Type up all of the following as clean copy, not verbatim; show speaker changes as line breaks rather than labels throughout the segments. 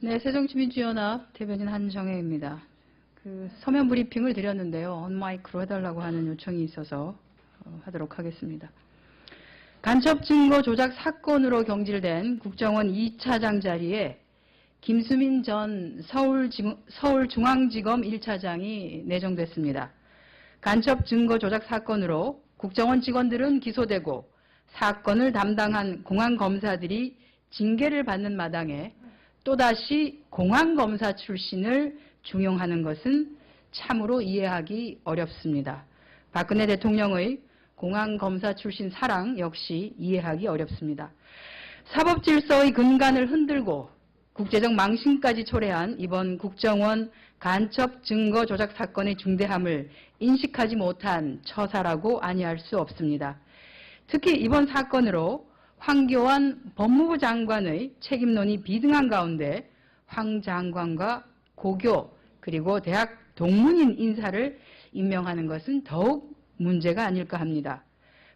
네, 새정치민주연합 대변인 한정혜입니다. 서면 브리핑을 드렸는데요. 언마이크로 해달라고 하는 요청이 있어서 하도록 하겠습니다. 간첩 증거 조작 사건으로 경질된 국정원 2차장 자리에 김수민 전 서울중앙지검 1차장이 내정됐습니다. 간첩 증거 조작 사건으로 국정원 직원들은 기소되고 사건을 담당한 공안검사들이 징계를 받는 마당에 또다시 공안검사 출신을 중용하는 것은 참으로 이해하기 어렵습니다. 박근혜 대통령의 공안검사 출신 사랑 역시 이해하기 어렵습니다. 사법질서의 근간을 흔들고 국제적 망신까지 초래한 이번 국정원 간첩 증거 조작 사건의 중대함을 인식하지 못한 처사라고 아니할 수 없습니다. 특히 이번 사건으로 황교안 법무부 장관의 책임론이 비등한 가운데 황 장관과 고교 그리고 대학 동문인 인사를 임명하는 것은 더욱 문제가 아닐까 합니다.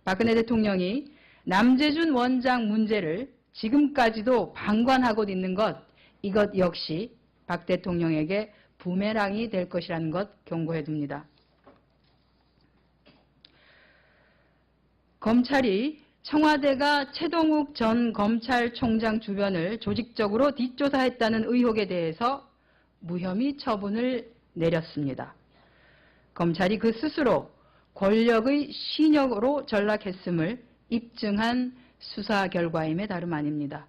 박근혜 대통령이 남재준 원장 문제를 지금까지도 방관하고 있는 것, 이것 역시 박 대통령에게 부메랑이 될 것이라는 것 경고해 둡니다. 검찰이 청와대가 최동욱 전 검찰총장 주변을 조직적으로 뒷조사했다는 의혹에 대해서 무혐의 처분을 내렸습니다. 검찰이 그 스스로 권력의 신역으로 전락했음을 입증한 수사 결과임에 다름 아닙니다.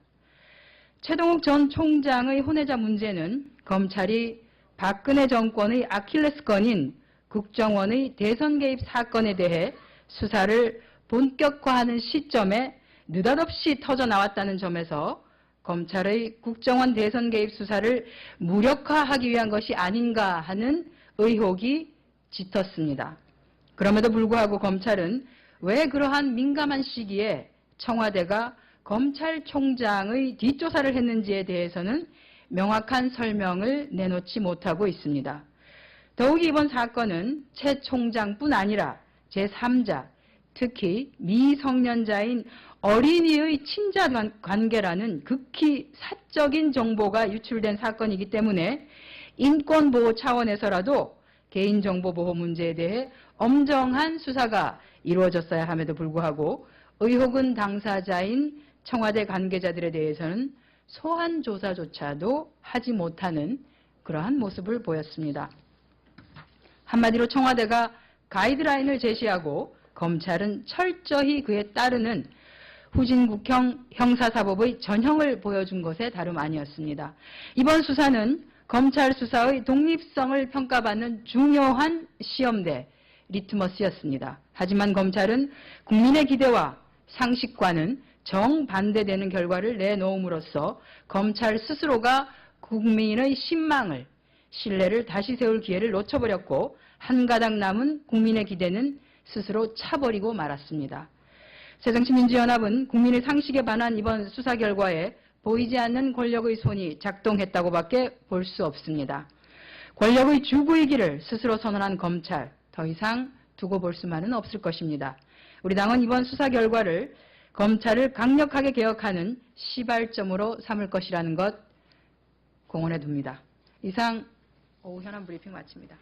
최동욱 전 총장의 혼외자 문제는 검찰이 박근혜 정권의 아킬레스건인 국정원의 대선 개입 사건에 대해 수사를 본격화하는 시점에 느닷없이 터져나왔다는 점에서 검찰의 국정원 대선 개입 수사를 무력화하기 위한 것이 아닌가 하는 의혹이 짙었습니다. 그럼에도 불구하고 검찰은 왜 그러한 민감한 시기에 청와대가 검찰총장의 뒷조사를 했는지에 대해서는 명확한 설명을 내놓지 못하고 있습니다. 더욱이 이번 사건은 최 총장뿐 아니라 제3자, 특히 미성년자인 어린이의 친자 관계라는 극히 사적인 정보가 유출된 사건이기 때문에 인권보호 차원에서라도 개인정보보호 문제에 대해 엄정한 수사가 이루어졌어야 함에도 불구하고 의혹은 당사자인 청와대 관계자들에 대해서는 소환 조사조차도 하지 못하는 그러한 모습을 보였습니다. 한마디로 청와대가 가이드라인을 제시하고 검찰은 철저히 그에 따르는 후진국형 형사사법의 전형을 보여준 것에 다름 아니었습니다. 이번 수사는 검찰 수사의 독립성을 평가받는 중요한 시험대, 리트머스였습니다. 하지만 검찰은 국민의 기대와 상식과는 정반대되는 결과를 내놓음으로써 검찰 스스로가 국민의 신망을, 신뢰를 다시 세울 기회를 놓쳐버렸고 한 가닥 남은 국민의 기대는 스스로 차버리고 말았습니다. 새정치민주연합은 국민의 상식에 반한 이번 수사 결과에 보이지 않는 권력의 손이 작동했다고밖에 볼 수 없습니다. 권력의 주구이기를 스스로 선언한 검찰, 더 이상 두고 볼 수만은 없을 것입니다. 우리 당은 이번 수사 결과를 검찰을 강력하게 개혁하는 시발점으로 삼을 것이라는 것 공언해 둡니다. 이상 오후 현안 브리핑 마칩니다.